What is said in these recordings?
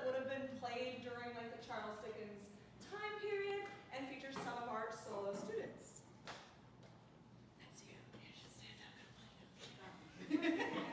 that would have been played during like the Charles Dickens time period and features some of our solo students. That's you. You should stand up and play.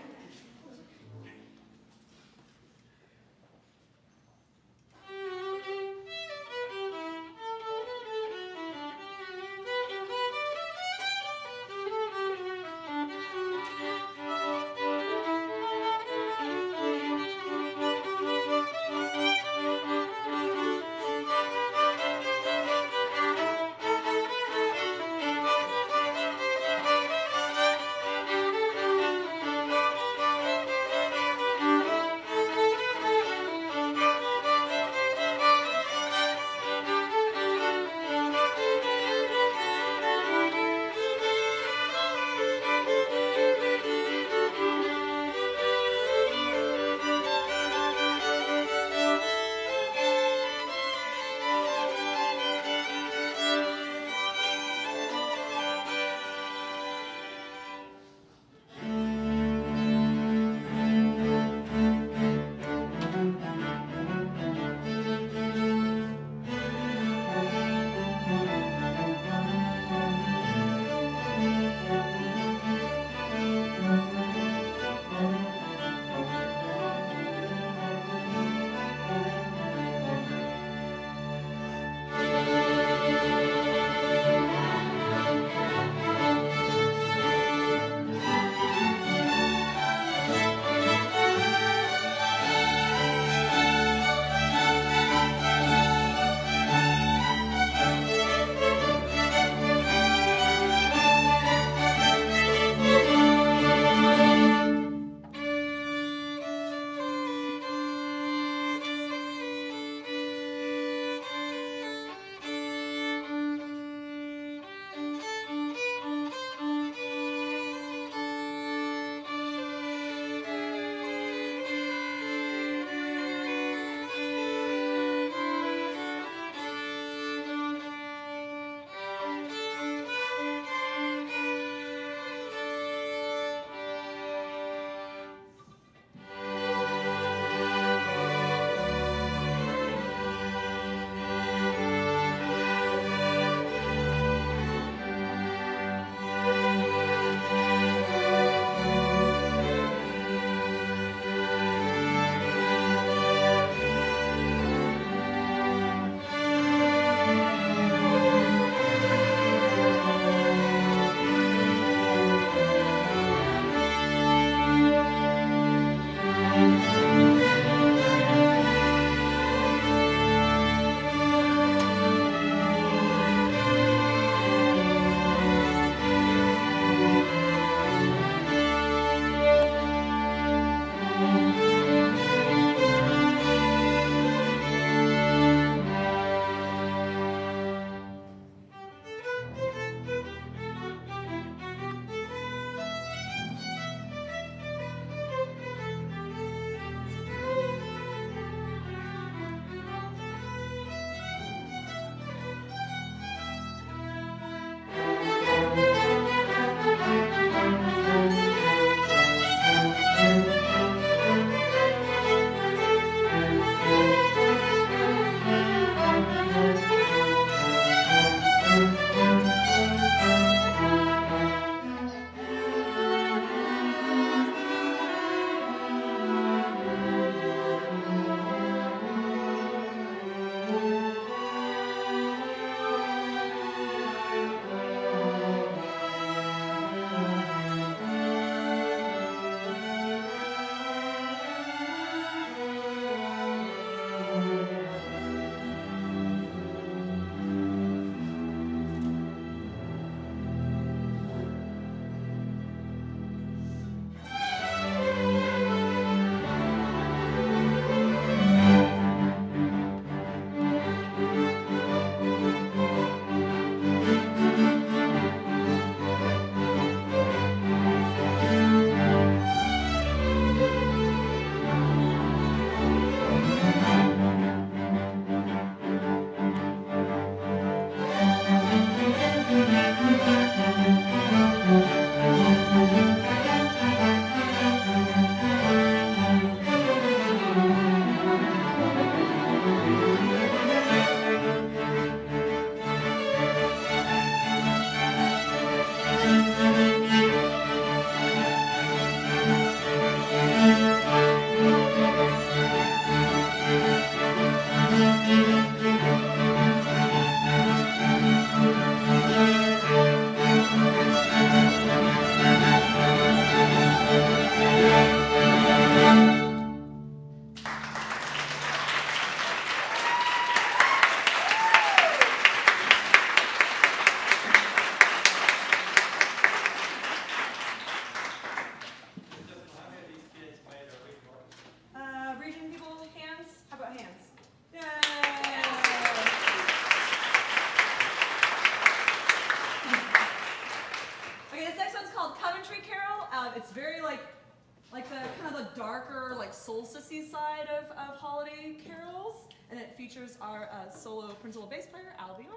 solstice side of holiday carols, and it features our solo principal bass player, Albion.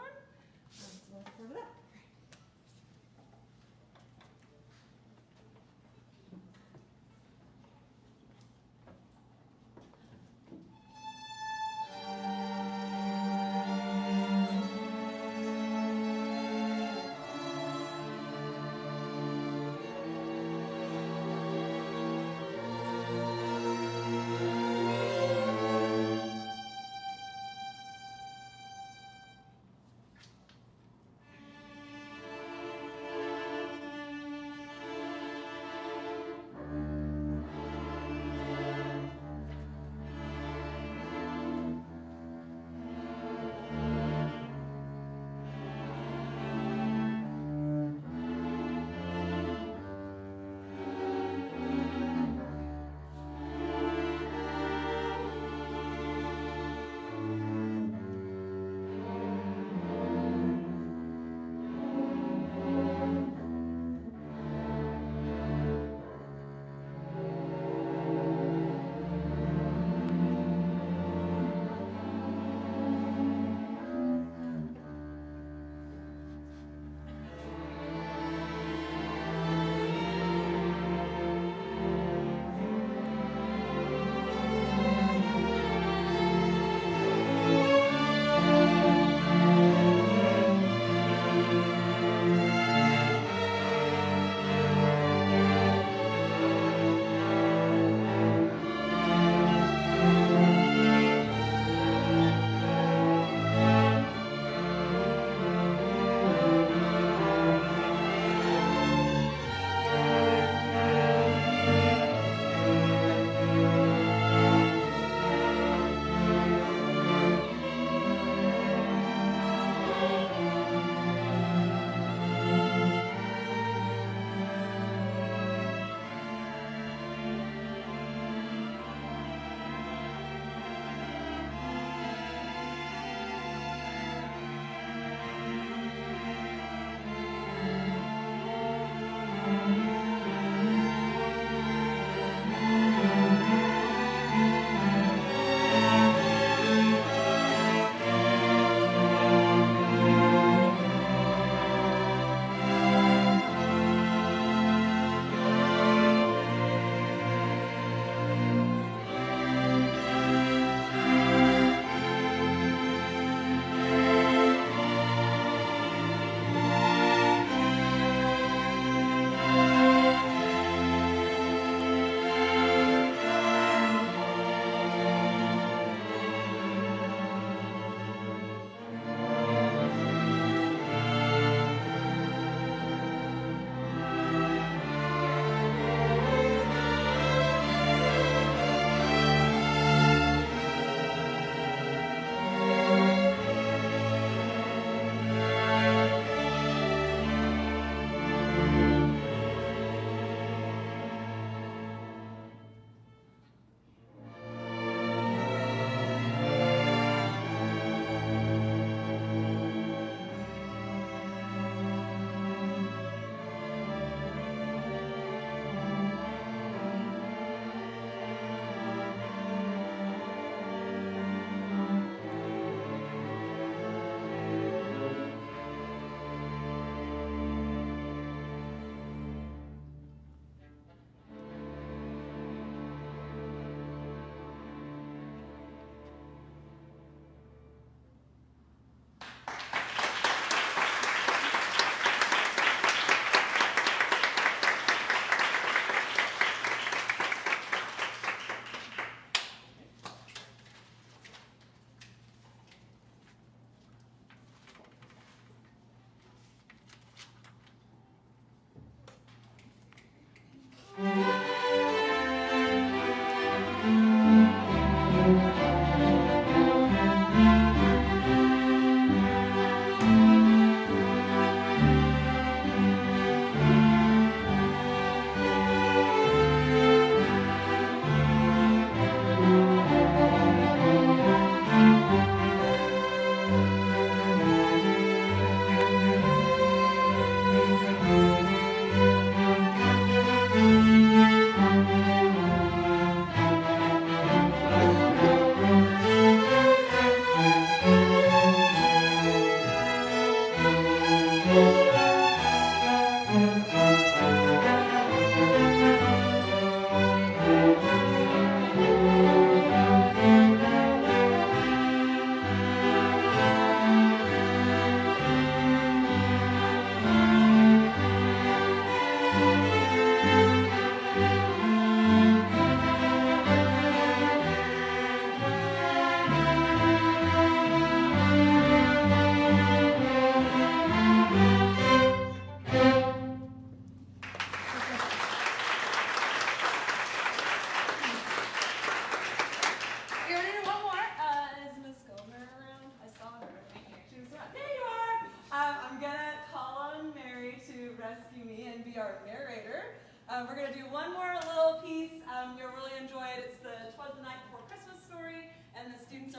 So look forward to that.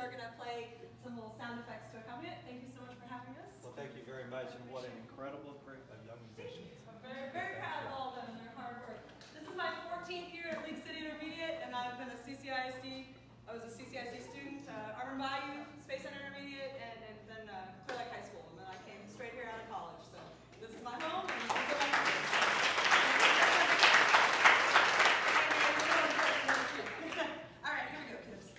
are going to play some little sound effects to accompany it. Thank you so much for having us. Well, thank you very much, and what an incredible group of young musicians. I'm very, very proud of all of them and their hard work. This is my 14th year at League City Intermediate, and I've been a CCISD. I was a CCISD student, Armor Bayou, Space Center Intermediate, and then Clear Lake High School. And then I came straight here out of college. So this is my home, and this is my home. All right, here we go, kids.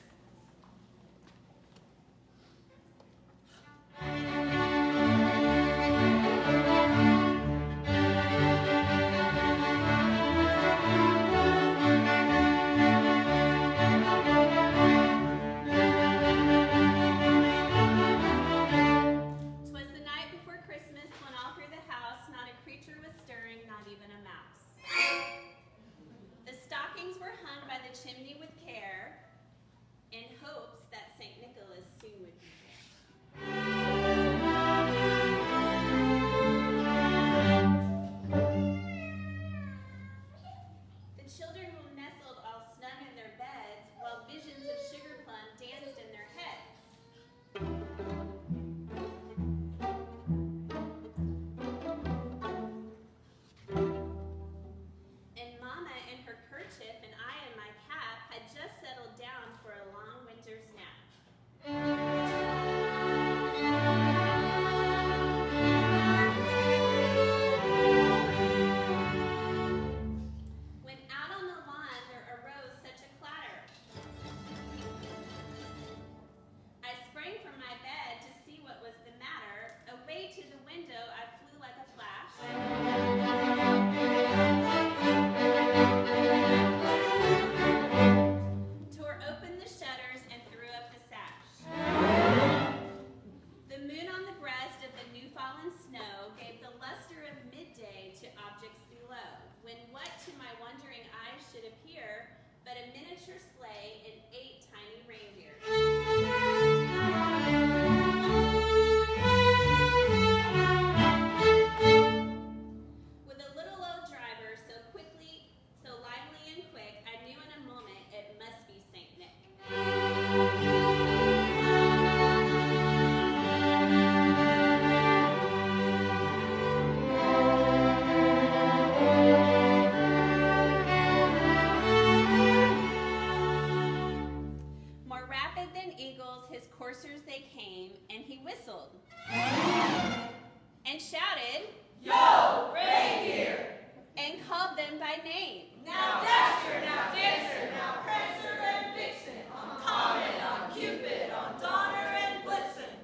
And shouted, "Yo, reindeer!" And called them by name. Now Dasher, now Dancer, now Prancer and Vixen, on Comet, on Cupid, on Donner and Blitzen.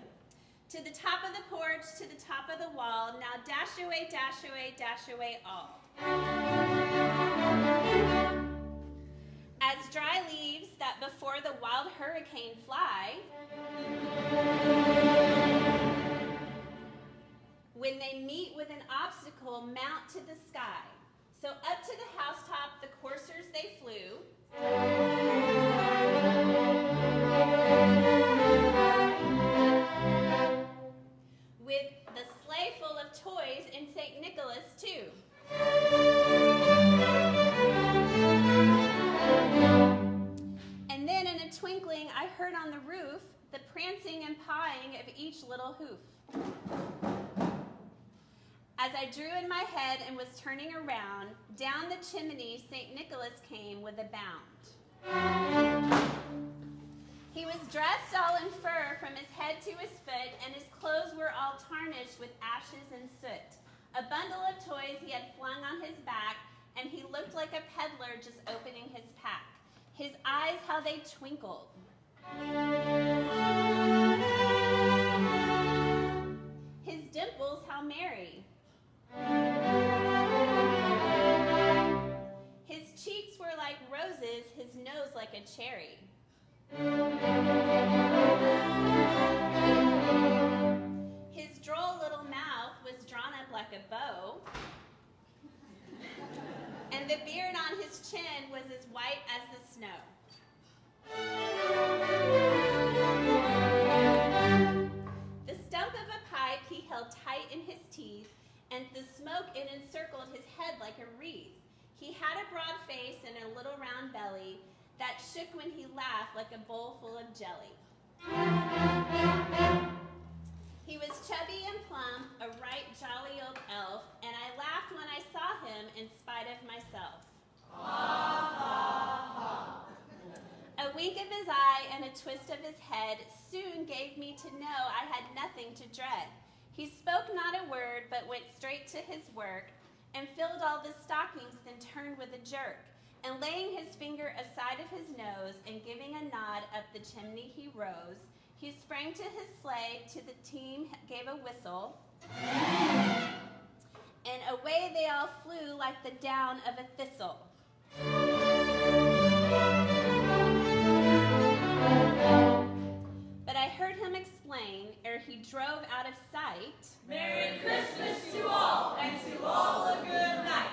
To the top of the porch, to the top of the wall, now dash away, all. As dry leaves that before the wild hurricane fly, when they meet with an obstacle, mount to the sky. So up to the housetop the coursers they flew, with the sleigh full of toys and St. Nicholas too. And then in a twinkling I heard on the roof the prancing and pawing of each little hoof. As I drew in my head and was turning around, down the chimney St. Nicholas came with a bound. He was dressed all in fur from his head to his foot, and his clothes were all tarnished with ashes and soot. A bundle of toys he had flung on his back, and he looked like a peddler just opening his pack. His eyes, how they twinkled. His dimples, how merry. His cheeks were like roses, his nose like a cherry. His droll little mouth was drawn up like a bow, and the beard on his chin was as white as the snow. The stump of a pipe he held tight in his teeth, and the smoke it encircled his head like a wreath. He had a broad face and a little round belly that shook when he laughed like a bowl full of jelly. He was chubby and plump, a right jolly old elf, and I laughed when I saw him in spite of myself. A wink of his eye and a twist of his head soon gave me to know I had nothing to dread. He spoke not a word, but went straight to his work, and filled all the stockings, then turned with a jerk, and laying his finger aside of his nose, and giving a nod up the chimney he rose. He sprang to his sleigh, to the team gave a whistle, and away they all flew like the down of a thistle. But I heard him explain, ere he drove out of sight, Merry Christmas to all, and to all a good night.